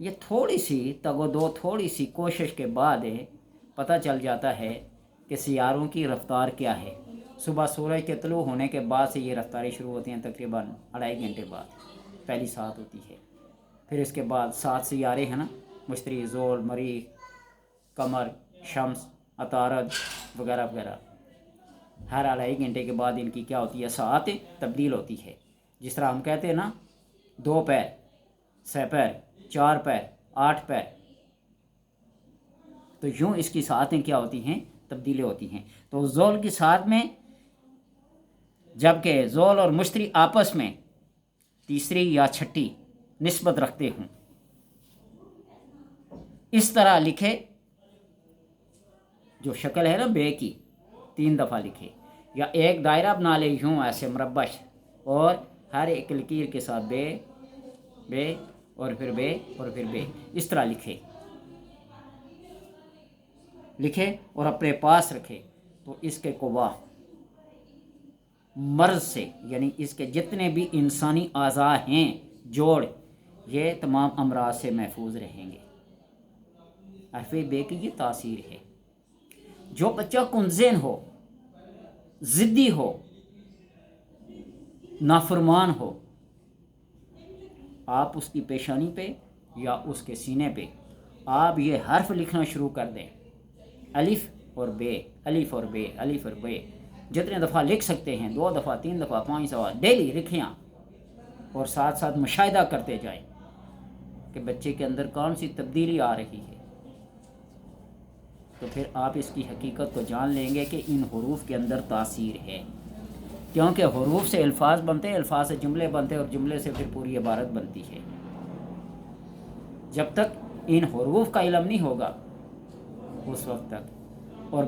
یہ تھوڑی سی تگودو، تھوڑی سی کوشش کے بعد پتہ چل جاتا ہے کہ سیاروں کی رفتار کیا ہے۔ صبح سورج کے طلوع ہونے کے بعد سے یہ رفتاریں شروع ہوتی ہیں، تقریباً 2.5 گھنٹے بعد پہلی سات ہوتی ہے۔ پھر اس کے بعد 7 سیارے ہیں نا، مشتری، زحل، مریخ، قمر، شمس، عطارد وغیرہ وغیرہ، ہر 2.5 گھنٹے کے بعد ان کی کیا ہوتی ہے، ساعت تبدیل ہوتی ہے۔ جس طرح ہم کہتے ہیں نا 2 پیر، 6 پیر، 4 پیر، 8 پیر، تو یوں اس کی ساعتیں کیا ہوتی ہیں، تبدیلیں ہوتی ہیں۔ تو زحل کی ساعت میں، جبکہ زحل اور مشتری آپس میں تیسری یا چھٹی نسبت رکھتے ہوں، اس طرح لکھے، جو شکل ہے نا بے کی، 3 دفعہ لکھے، یا ایک دائرہ بنا لے یوں ایسے مربع، اور ہر ایک لکیر کے ساتھ بے، بے اور پھر بے اور پھر بے، اس طرح لکھے اور اپنے پاس رکھے، تو اس کے قوا مرض سے، یعنی اس کے جتنے بھی انسانی اعضاء ہیں، جوڑ، یہ تمام امراض سے محفوظ رہیں گے۔ حرف بے کی یہ تاثیر ہے۔ جو بچہ کنزین ہو، ضدی ہو، نافرمان ہو، آپ اس کی پیشانی پہ یا اس کے سینے پہ آپ یہ حرف لکھنا شروع کر دیں، الف اور بے، الف اور بے، الف اور بے، جتنے دفعہ لکھ سکتے ہیں، 2 دفعہ، 3 دفعہ، 5 دفعہ ڈیلی لکھیں، اور ساتھ ساتھ مشاہدہ کرتے جائیں کہ بچے کے اندر کون سی تبدیلی آ رہی ہے، تو پھر آپ اس کی حقیقت کو جان لیں گے کہ ان حروف کے اندر تاثیر ہے۔ کیونکہ حروف سے الفاظ بنتے ہیں، الفاظ سے جملے بنتے ہیں، اور جملے سے پھر پوری عبارت بنتی ہے۔ جب تک ان حروف کا علم نہیں ہوگا اس وقت تک، اور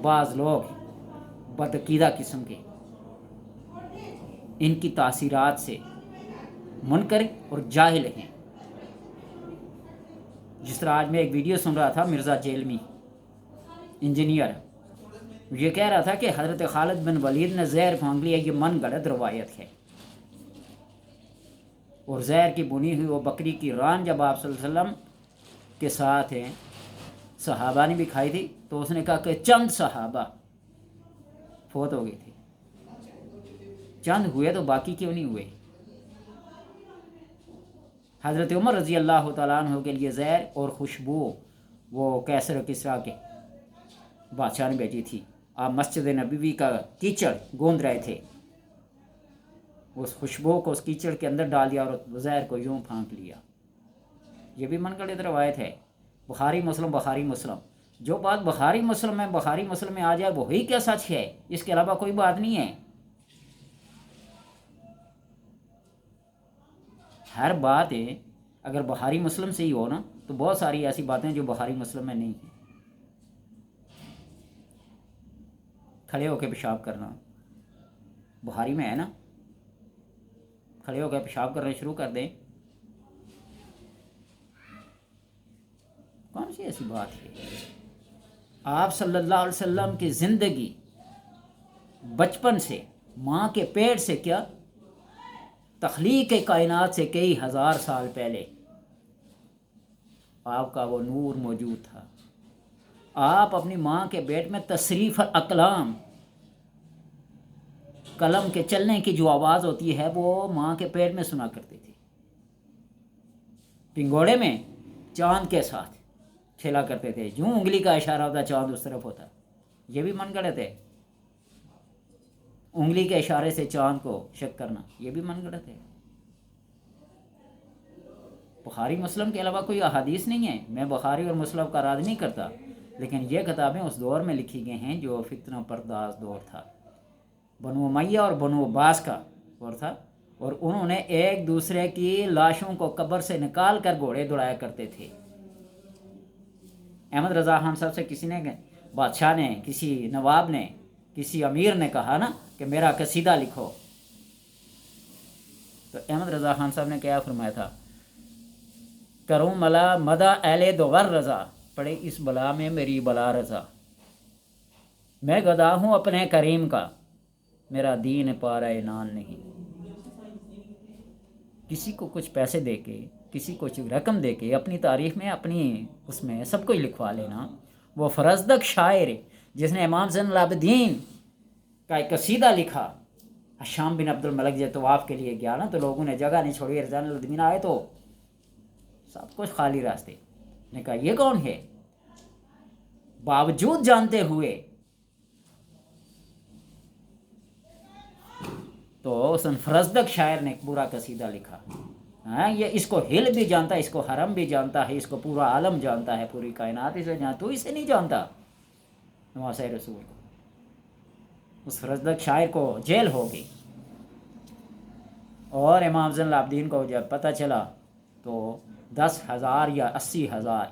بعض لوگ بدعقیدہ قسم کے ان کی تاثیرات سے منکر اور جاہل ہیں۔ جس طرح آج میں ایک ویڈیو سن رہا تھا، مرزا جیلمی انجینئر، یہ کہہ رہا تھا کہ حضرت خالد بن ولید نے زہر پھونک لیا، یہ من گڑت روایت ہے، اور زہر کی بنی ہوئی وہ بکری کی ران جب آپ صلی اللہ علیہ وسلم کے ساتھ ہیں صحابہ نے بھی کھائی تھی، تو اس نے کہا کہ چند صحابہ فوت ہو گئے تھے، چند ہوئے تو باقی کیوں نہیں ہوئے؟ حضرت عمر رضی اللہ تعالیٰ عنہ کے لیے زہر اور خوشبو وہ کیسر و کسریٰ کے بادشاہ نے بھیجی تھی، آپ مسجد نبوی کا کیچڑ گوند رہے تھے، اس خوشبو کو اس کیچڑ کے اندر ڈال دیا اور زہر کو یوں پھانک لیا۔ یہ بھی من گڑت روایت ہے۔ بخاری مسلم، بخاری مسلم، جو بات بخاری مسلم میں، بخاری مسلم میں آ جائے وہی کیا سچ ہے، اس کے علاوہ کوئی بات نہیں ہے۔ ہر بات اگر بخاری مسلم سے ہی ہو نا، تو بہت ساری ایسی باتیں جو بخاری مسلم میں نہیں ہیں۔ کھڑے ہو کے پیشاب کرنا بخاری میں ہے نا، کھڑے ہو کے پیشاب کرنا شروع کر دیں، کون سی ایسی بات ہے؟ آپ صلی اللہ علیہ وسلم کی زندگی بچپن سے، ماں کے پیٹ سے، کیا تخلیق کائنات سے کئی ہزار سال پہلے آپ کا وہ نور موجود تھا۔ آپ اپنی ماں کے پیٹ میں تصریف اقلام، قلم کے چلنے کی جو آواز ہوتی ہے وہ ماں کے پیٹ میں سنا کرتے تھے، پنگوڑے میں چاند کے ساتھ کھیلا کرتے تھے، جو انگلی کا اشارہ ہوتا چاند اس طرف ہوتا۔ یہ بھی من گڑت ہے، انگلی کے اشارے سے چاند کو شک کرنا، یہ بھی من گڑت ہے۔ بخاری مسلم کے علاوہ کوئی احادیث نہیں ہے۔ میں بخاری اور مسلم کا رد نہیں کرتا، لیکن یہ کتابیں اس دور میں لکھی گئی ہیں جو فتنہ پرداز دور تھا، بنو امیہ اور بنو عباس کا دور تھا، اور انہوں نے ایک دوسرے کی لاشوں کو قبر سے نکال کر گھوڑے دوڑایا کرتے تھے۔ احمد رضا خان صاحب سے کسی نے، بادشاہ نے، کسی نواب نے، کسی امیر نے کہا نا کہ میرا قصیدہ لکھو، تو احمد رضا خان صاحب نے کیا فرمایا تھا، کروں ملا مدہ اہل دوغر رضا، پڑے اس بلا میں میری بلا رضا، میں گدا ہوں اپنے کریم کا، میرا دین پارہ نان نہیں۔ کسی کو کچھ پیسے دے کے کسی کو رقم دے کے اپنی تاریخ میں اپنی اس میں سب کو ہی لکھوا لینا. وہ فرزدق شاعر جس نے امام زین العابدین کا ایک قصیدہ لکھا. شام بن عبد الملک جب طواف کے لیے گیا نا تو لوگوں نے جگہ نہیں چھوڑی. رضوان الدین آئے تو سب کچھ خالی راستے. نے کہا یہ کون ہے؟ باوجود جانتے ہوئے تو اس فرزدق شاعر نے پورا قصیدہ لکھا. یہ اس کو ہل بھی جانتا ہے، اس کو حرم بھی جانتا ہے، اس کو پورا عالم جانتا ہے، پوری کائنات اسے جانتا. تو اسے نہیں جانتا نواسۂ رسول کو. اس فرزدق شاعر کو جیل ہو گئی. اور امام زین العابدین کو جب پتہ چلا تو 10,000 یا 80,000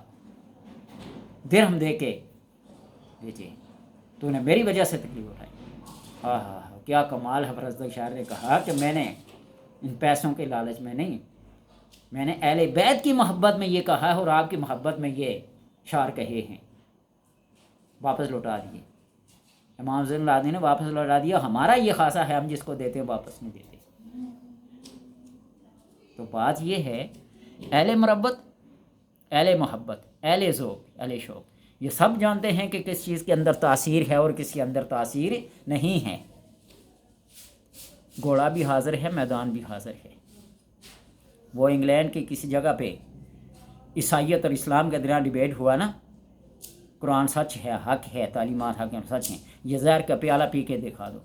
درہم دے کے جی تو نے میری وجہ سے تکلیف اٹھائی. ہاں ہاں ہاں کیا کمال ہے. فرزدق شاعر نے کہا کہ میں نے ان پیسوں کے لالچ میں نہیں، میں نے اہل بیت کی محبت میں یہ کہا ہے اور آپ کی محبت میں یہ شعر کہے ہیں. واپس لوٹا دیے. امام زین العابدین نے واپس لوٹا دیا. ہمارا یہ خاصا ہے، ہم جس کو دیتے ہیں واپس نہیں دیتے. تو بات یہ ہے اہل مربت، اہل محبت، اہل ذوق، اہل شوق یہ سب جانتے ہیں کہ کس چیز کے اندر تاثیر ہے اور کس کے اندر تاثیر نہیں ہے. گھوڑا بھی حاضر ہے، میدان بھی حاضر ہے. وہ انگلینڈ کی کسی جگہ پہ عیسائیت اور اسلام کے درمیان ڈیبیٹ ہوا نا. قرآن سچ ہے، حق ہے، تعلیمات حق ہیں، سچ ہیں. یہ زہر کا پیالہ پی کے دکھا دو.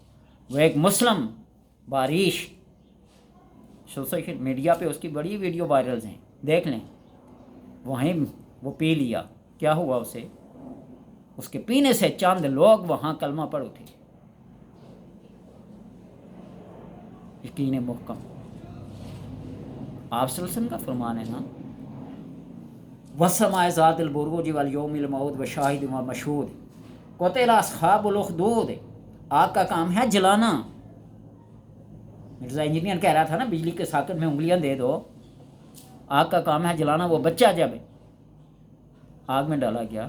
وہ ایک مسلم بارش سوشل میڈیا پہ اس کی بڑی ویڈیو وائرلز ہیں، دیکھ لیں. وہیں وہ پی لیا. کیا ہوا اسے؟ اس کے پینے سے چند لوگ وہاں کلمہ پڑھ اٹھے. یقین محکم آپ صلی اللہ علیہ وسلم کا فرمان ہے نا، وَالسَّمَاءِ ذَاتِ الْبُرُوجِ وَالْيَوْمِ الْمَوْعُودِ وَشَاهِدٍ وَمَشْهُودٍ قُتِلَ أَصْحَابُ الْأُخْدُودِ. آگ کا کام ہے جلانا. مرزا انجینئر کہہ رہا تھا نا بجلی کے ساکٹ میں انگلیاں دے دو. آگ کا کام ہے جلانا. وہ بچہ جب آگ میں ڈالا گیا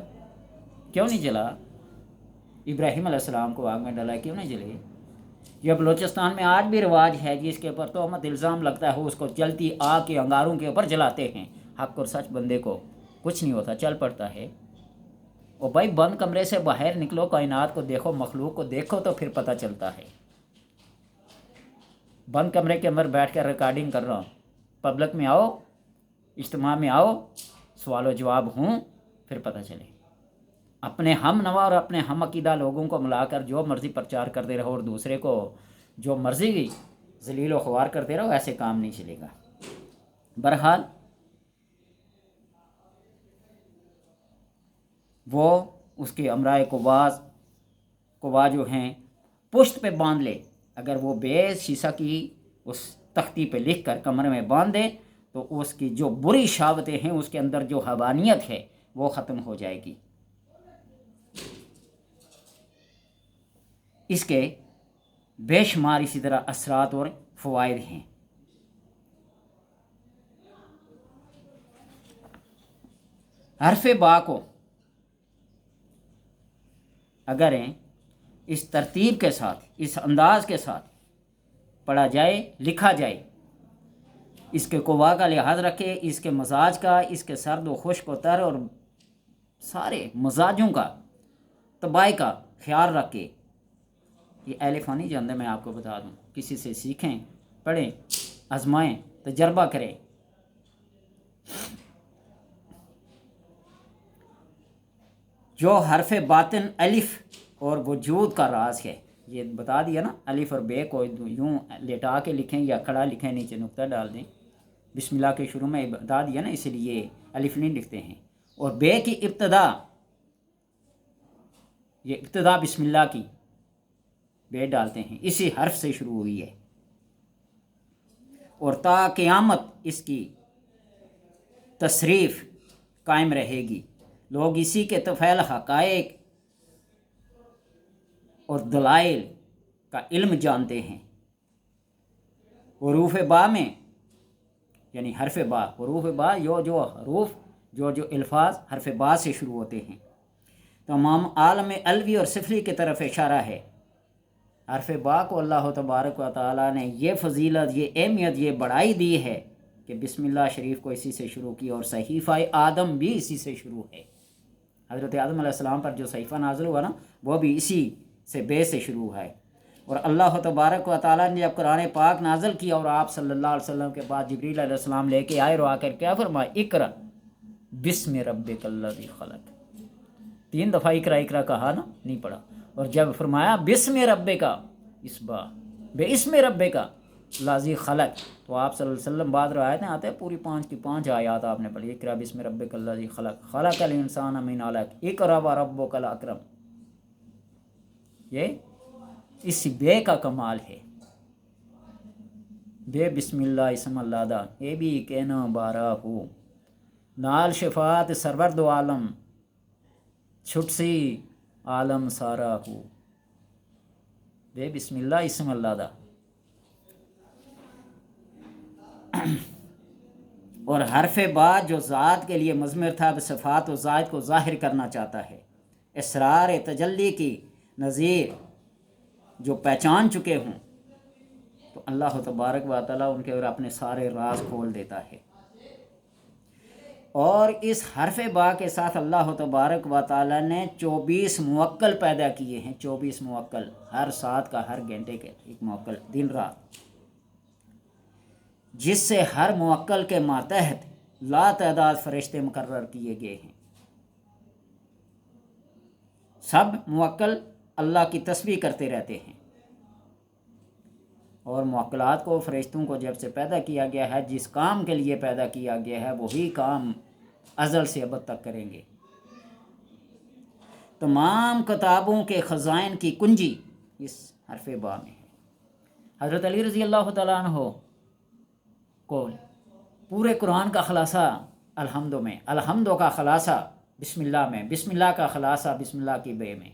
کیوں نہیں جلا؟ ابراہیم علیہ السلام کو آگ میں ڈالا کیوں نہیں جلے؟ یہ بلوچستان میں آج بھی رواج ہے جس کے اوپر تہمت الزام لگتا ہے اس کو جلتی آگ کے انگاروں کے اوپر جلاتے ہیں. حق اور سچ بندے کو کچھ نہیں ہوتا، چل پڑتا ہے. اور بھائی بند کمرے سے باہر نکلو، کائنات کو دیکھو، مخلوق کو دیکھو تو پھر پتہ چلتا ہے. بند کمرے کے اندر بیٹھ کر ریکارڈنگ کر رہا ہوں. پبلک میں آؤ، اجتماع میں آؤ، سوال و جواب ہوں، پھر پتہ چلے. اپنے ہم نوا اور اپنے ہم عقیدہ لوگوں کو ملا کر جو مرضی پرچار کرتے رہو اور دوسرے کو جو مرضی ذلیل و خوار کرتے رہو، ایسے کام نہیں چلے گا. بہرحال وہ اس کے امرائے قوا جو ہیں پشت پہ باندھ لے. اگر وہ بے شیشہ کی اس تختی پہ لکھ کر کمرے میں باندھ دے تو اس کی جو بری شہوتیں ہیں، اس کے اندر جو حیوانیت ہے وہ ختم ہو جائے گی. اس کے بے شمار اسی طرح اثرات اور فوائد ہیں. حرف با کو اگر اس ترتیب کے ساتھ، اس انداز کے ساتھ پڑھا جائے، لکھا جائے، اس کے قوا کا لحاظ رکھے، اس کے مزاج کا، اس کے سرد و خشک و تر اور سارے مزاجوں کا، طباع کا خیال رکھے. یہ اہل فانی جانتے میں آپ کو بتا دوں. کسی سے سیکھیں، پڑھیں، آزمائیں، تجربہ کریں. جو حرف باطن الف اور وجود کا راز ہے، یہ بتا دیا نا. الف اور بے کو یوں لیٹا کے لکھیں یا کھڑا لکھیں، نیچے نقطہ ڈال دیں. بسم اللہ کے شروع میں بتا دیا نا، اس لیے الف نہیں لکھتے ہیں. اور بے کی ابتدا، یہ ابتدا بسم اللہ کی بے ڈالتے ہیں، اسی حرف سے شروع ہوئی ہے. اور تا قیامت اس کی تصریف قائم رہے گی. لوگ اسی کے طفیل حقائق اور دلائل کا علم جانتے ہیں. حروف با میں یعنی حرف با، حروف با جو حروف جو الفاظ حرف با سے شروع ہوتے ہیں، تمام عالم الوی اور سفلی کی طرف اشارہ ہے. حرف با کو اللہ تبارک و تعالیٰ نے یہ فضیلت، یہ اہمیت، یہ بڑائی دی ہے کہ بسم اللہ شریف کو اسی سے شروع کی، اور صحیفہ آدم بھی اسی سے شروع ہے۔ حضرت آدم علیہ السلام پر جو صحیفہ نازل ہوا نا وہ بھی اسی سے بے سے شروع ہے۔ اور اللہ تبارک و تعالیٰ نے جب قرآن پاک نازل کیا اور آپ صلی اللہ علیہ وسلم کے بعد جبریل علیہ السلام لے کے آئے اور آ کر کیا فرمایا، اقرأ بسم ربک الذی خلق۔ 3 دفعہ اقرأ اقرأ کہا نا، نہیں پڑھا، اور جب فرمایا بسم ربک، اس بار بے اسم ربک الذی خلق، تو آپ صلی اللہ علیہ وسلم بعد روایتیں آتے ہیں پوری 5 کی 5 آیات آپ نے پڑھی، اقرأ بسم ربک الذی خلق خلق الانسان من علق اقرأ وربک الاکرم۔ یہ اس بے کا کمال ہے، بے بسم اللہ اسم اللہ دا، اے بھی کہنا بارہ ہو نال شفاعت سرور دو عالم چھٹ سی عالم سارا ہو، بے بسم اللہ اسم اللہ دا۔ اور حرف با جو ذات کے لیے مضمر تھا، صفات و ذات کو ظاہر کرنا چاہتا ہے، اسرار تجلی کی نظیر جو پہچان چکے ہوں تو اللہ تبارک و تعالیٰ ان کے اور اپنے سارے راز کھول دیتا ہے۔ اور اس حرف با کے ساتھ اللہ تبارک و تعالیٰ نے 24 موکل پیدا کیے ہیں، 24 موکل، ہر ساتھ کا ہر گھنٹے کے ایک موکل، دن رات، جس سے ہر موکل کے ماتحت لا تعداد فرشتے مقرر کیے گئے ہیں۔ سب موکل اللہ کی تسبیح کرتے رہتے ہیں، اور موکلات کو فرشتوں کو جب سے پیدا کیا گیا ہے، جس کام کے لیے پیدا کیا گیا ہے وہی کام ازل سے ابد تک کریں گے۔ تمام کتابوں کے خزائن کی کنجی اس حرف با میں ہے۔ حضرت علی رضی اللہ تعالیٰ عنہ کو پورے قرآن کا خلاصہ الحمد میں، الحمد کا خلاصہ بسم اللہ میں، بسم اللہ کا خلاصہ بسم اللہ کی بے میں،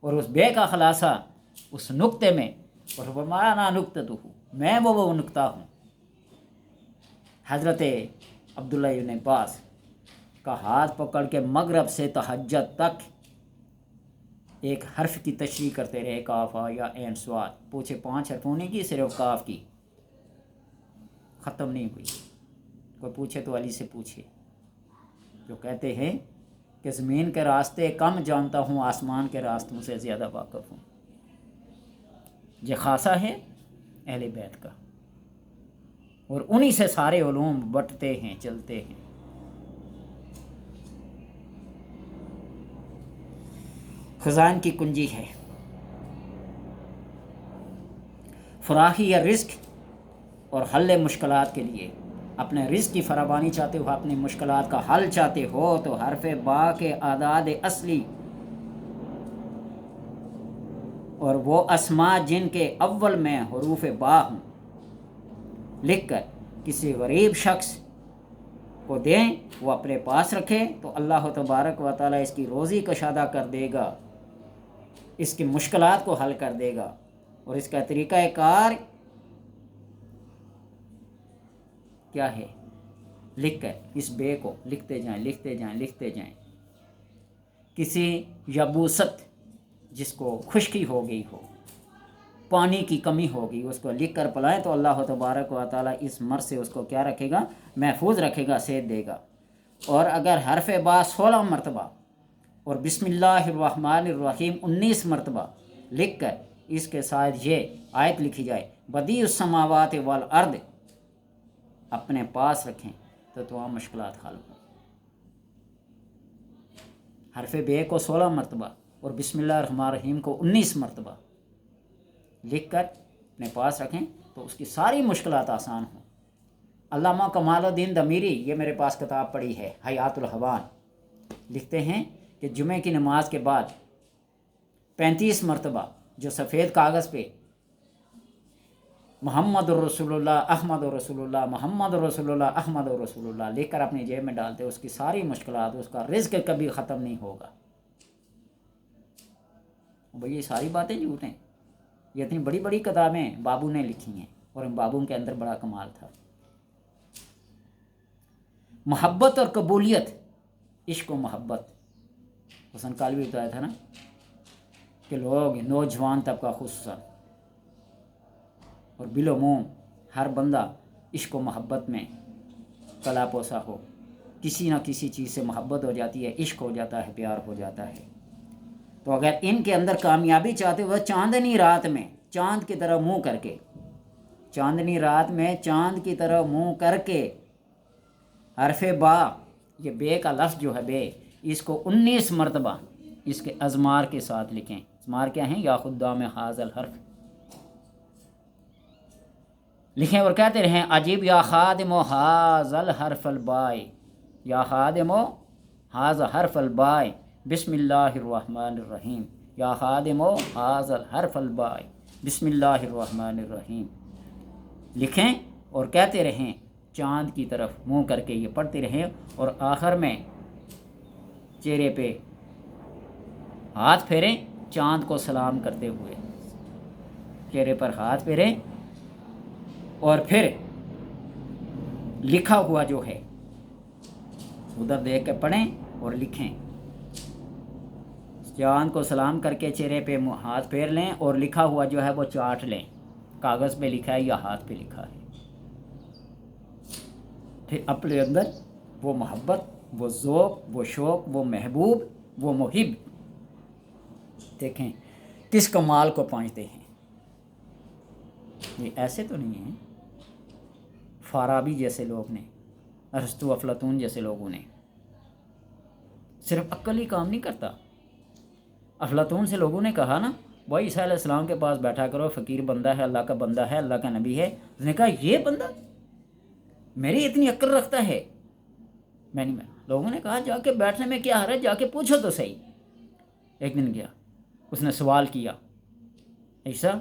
اور اس بے کا خلاصہ اس نقطے میں، اور فرمایا نا نقطۃ ہوں، میں وہ نقطہ ہوں۔ حضرت عبداللہ ابن عباس کا ہاتھ پکڑ کے مغرب سے تہجد تک ایک حرف کی تشریح کرتے رہے، کاف یا عین صاد، پوچھے 5 حرف ہونے کی، صرف کاف کی ختم نہیں ہوئی۔ کوئی پوچھے تو علی سے پوچھے، جو کہتے ہیں کہ زمین کے راستے کم جانتا ہوں، آسمان کے راستوں سے زیادہ واقف ہوں۔ یہ خاصہ ہے اہل بیت کا، اور انہی سے سارے علوم بٹتے ہیں، چلتے ہیں۔ خزائن کی کنجی ہے، فراخی یا رزق اور حل مشکلات کے لیے، اپنے رزق کی فراوانی چاہتے ہو، اپنی مشکلات کا حل چاہتے ہو، تو حرف با کے اعداد اصلی اور وہ اسماء جن کے اول میں حروف با ہوں لکھ کر کسی غریب شخص کو دیں، وہ اپنے پاس رکھے، تو اللہ تبارک و تعالیٰ اس کی روزی کشادہ کر دے گا، اس کی مشکلات کو حل کر دے گا۔ اور اس کا طریقہ کار کیا ہے؟ لکھ کر اس بے کو لکھتے جائیں، لکھتے جائیں، لکھتے جائیں۔ کسی یبوست جس کو خشکی ہو گئی ہو، پانی کی کمی ہوگی، اس کو لکھ کر پلائیں تو اللہ تبارک و تعالیٰ اس مرض سے اس کو کیا رکھے گا؟ محفوظ رکھے گا، صحت دے گا۔ اور اگر حرف با 16 مرتبہ اور بسم اللہ الرحمن الرحیم 19 مرتبہ لکھ کر اس کے ساتھ یہ آیت لکھی جائے، بدیع السماوات والارض، اپنے پاس رکھیں تو تمام مشکلات حل ہوں۔ حرف بے کو 16 مرتبہ اور بسم اللہ الرحمن الرحیم کو 19 مرتبہ لکھ کر اپنے پاس رکھیں تو اس کی ساری مشکلات آسان ہوں۔ علامہ کمال الدین دمیری، یہ میرے پاس کتاب پڑھی ہے حیات الحوان، لکھتے ہیں کہ جمعے کی نماز کے بعد 35 مرتبہ جو سفید کاغذ پہ محمد الرسول اللہ احمد الرسول اللہ محمد الرسول اللہ احمد الرسول اللہ لکھ کر اپنی جیب میں ڈالتے، اس کی ساری مشکلات، اس کا رزق کبھی ختم نہیں ہوگا۔ بھئی یہ ساری باتیں جھوٹ ہیں، یہ اتنی بڑی بڑی کتابیں بابو نے لکھی ہیں، اور ان بابوں کے اندر بڑا کمال تھا۔ محبت اور قبولیت، عشق و محبت، حسن کالوی بتایا تھا نا کہ لوگ نوجوان طبقہ خصوصاً اور بالعموم ہر بندہ عشق و محبت میں کلا پوسا ہو، کسی نہ کسی چیز سے محبت ہو جاتی ہے، عشق ہو جاتا ہے، پیار ہو جاتا ہے۔ تو اگر ان کے اندر کامیابی چاہتے ہو، چاندنی رات میں چاند کی طرح منہ کر کے، چاندنی رات میں چاند کی طرح منہ کر کے، حرف با، یہ بے کا لفظ جو ہے بے، اس کو 19 مرتبہ اس کے ازمار کے ساتھ لکھیں۔ ازمار کیا ہیں؟ یا خدام حاضل حرف لکھیں اور کہتے رہیں عجیب یا خادم و حاضل حرف البائے، یا خادم و حاض حرف البائے بسم اللہ الرحمن الرحیم، یا خادم و حاضل حرف البائے بسم اللہ الرحمن الرحیم لکھیں اور کہتے رہیں، چاند کی طرف منہ کر کے یہ پڑھتے رہیں، اور آخر میں چہرے پہ ہاتھ پھیریں چاند کو سلام کرتے ہوئے، چہرے پر ہاتھ پھیریں اور پھر لکھا ہوا جو ہے ادھر دیکھ کے پڑھیں اور لکھیں۔ چاند کو سلام کر کے چہرے پہ ہاتھ پھیر لیں اور لکھا ہوا جو ہے وہ چاٹ لیں، کاغذ پہ لکھا ہے یا ہاتھ پہ لکھا ہے۔ پھر اپنے اندر وہ محبت، وہ ذوق، وہ شوق، وہ محبوب، وہ محب، دیکھیں کس کمال کو پہنچتے ہیں۔ یہ ایسے تو نہیں ہیں فارابی جیسے لوگ نے، ارسطو افلاطون جیسے لوگوں نے۔ صرف عقل ہی کام نہیں کرتا۔ افلاطون سے لوگوں نے کہا نا بھائی عیسیٰ علیہ السلام کے پاس بیٹھا کرو، فقیر بندہ ہے، اللہ کا بندہ ہے، اللہ کا نبی ہے۔ اس نے کہا یہ بندہ میری اتنی عقل رکھتا ہے، میں نہیں۔ لوگوں نے کہا جا کے بیٹھنے میں کیا حرج، جا کے پوچھو تو صحیح۔ ایک دن گیا، اس نے سوال کیا، عیسیٰ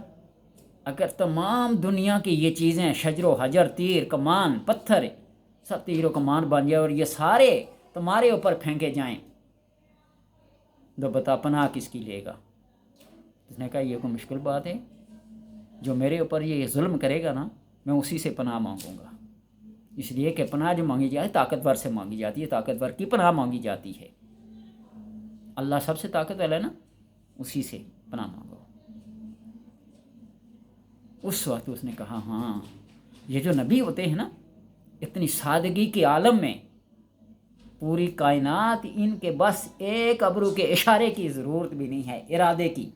اگر تمام دنیا کی یہ چیزیں، شجر و حجر، تیر کمان پتھر، سب تیر و کمان بن جائے اور یہ سارے تمہارے اوپر پھینکے جائیں تو بتا پناہ کس کی لے گا؟ اس نے کہا یہ کوئی مشکل بات ہے، جو میرے اوپر یہ ظلم کرے گا نا میں اسی سے پناہ مانگوں گا۔ اس لیے کہ پناہ جو مانگی جائے طاقتور سے مانگی جاتی ہے، طاقتور کی پناہ مانگی جاتی ہے۔ اللہ سب سے طاقتور ہے نا، اسی سے پناہ مانگو۔ اس وقت اس نے کہا ہاں یہ جو نبی ہوتے ہیں نا، اتنی سادگی کے عالم میں پوری کائنات ان کے بس ایک ابرو کے اشارے کی ضرورت بھی نہیں ہے، ارادے کی۔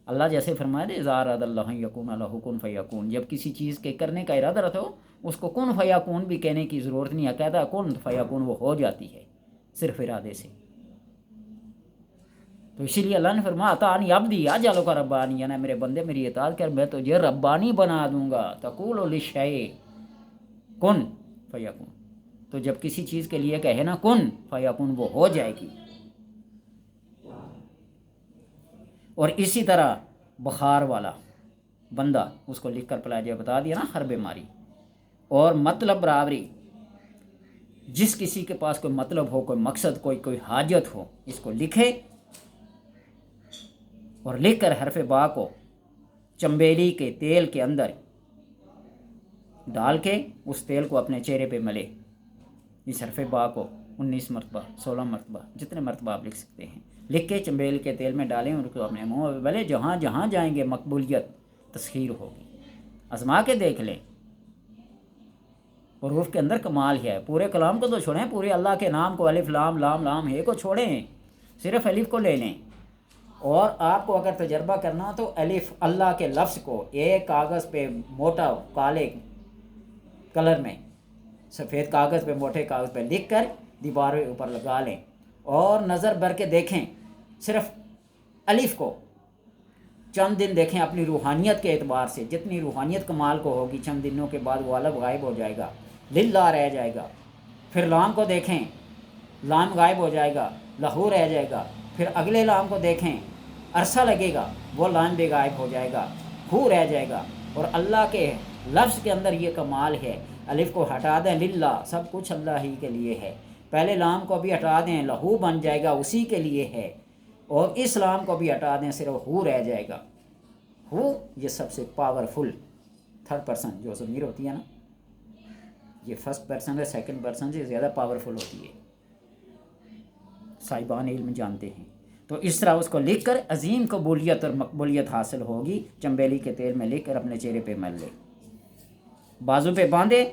اللہ جیسے فرمائے دے اذا اراد اللہ یکون لہ کن فیکون، جب کسی چیز کے کرنے کا ارادہ رہتا ہو اس کو کن فیکون بھی کہنے کی ضرورت نہیں ہے، کہتا کن فیکون وہ ہو جاتی ہے صرف ارادے سے۔ تو اسی لیے اللہ نے فرمایا اتانی عبدی اجعلک ربانی، یعنی میرے بندے میری اطاعت کر میں تجھے ربانی بنا دوں گا، تقول للشیء کن فیکون، تو جب کسی چیز کے لیے کہے نا کن فیکون وہ ہو جائے گی۔ اور اسی طرح بخار والا بندہ، اس کو لکھ کر پلایا جائے، بتا دیا نا ہر بیماری اور مطلب برابری۔ جس کسی کے پاس کوئی مطلب ہو، کوئی مقصد، کوئی حاجت ہو، اس کو لکھے اور لکھ کر حرف با کو چمبیلی کے تیل کے اندر ڈال کے اس تیل کو اپنے چہرے پہ ملے، اس حرف با کو 19 مرتبہ 16 مرتبہ جتنے مرتبہ آپ لکھ سکتے ہیں، لکھ کے چمبیل کے تیل میں ڈالیں اور اس کو اپنے منہ پہ ملے۔ جہاں جہاں جائیں گے مقبولیت تسخیر ہوگی، آزما کے دیکھ لیں۔ حروف کے اندر کمال ہے، پورے کلام کو تو چھوڑیں، پورے اللہ کے نام کو الف لام لام لام ہے کو چھوڑیں، صرف الف کو لے لیں۔ اور آپ کو اگر تجربہ کرنا ہو تو الف اللہ کے لفظ کو ایک کاغذ پہ موٹا کالے کلر میں، سفید کاغذ پہ موٹے کاغذ پہ لکھ کر دیوار کے اوپر لگا لیں اور نظر بھر کے دیکھیں صرف الف کو۔ چند دن دیکھیں اپنی روحانیت کے اعتبار سے، جتنی روحانیت کمال کو ہوگی چند دنوں کے بعد وہ الف غائب ہو جائے گا، للہ رہ جائے گا۔ پھر لام کو دیکھیں، لام غائب ہو جائے گا، لہو رہ جائے گا۔ پھر اگلے لام کو دیکھیں، عرصہ لگے گا، وہ لام بھی غائب ہو جائے گا، ہو رہ جائے گا۔ اور اللہ کے لفظ کے اندر یہ کمال ہے، الف کو ہٹا دیں للہ، سب کچھ اللہ ہی کے لیے ہے۔ پہلے لام کو بھی ہٹا دیں، لہو بن جائے گا، اسی کے لیے ہے۔ اور اس لام کو بھی ہٹا دیں، صرف ہو رہ جائے گا۔ ہو یہ سب سے پاورفل تھرڈ پرسن جو ضمیر ہوتی ہے نا، یہ فرسٹ پرسن ہے، سیکنڈ پرسن سے زیادہ پاورفل ہوتی ہے، صاحبان علم جانتے ہیں۔ تو اس طرح اس کو لکھ کر عظیم قبولیت اور مقبولیت حاصل ہوگی۔ چمبیلی کے تیل میں لکھ کر اپنے چہرے پہ مل لے، بازو پہ باندھے،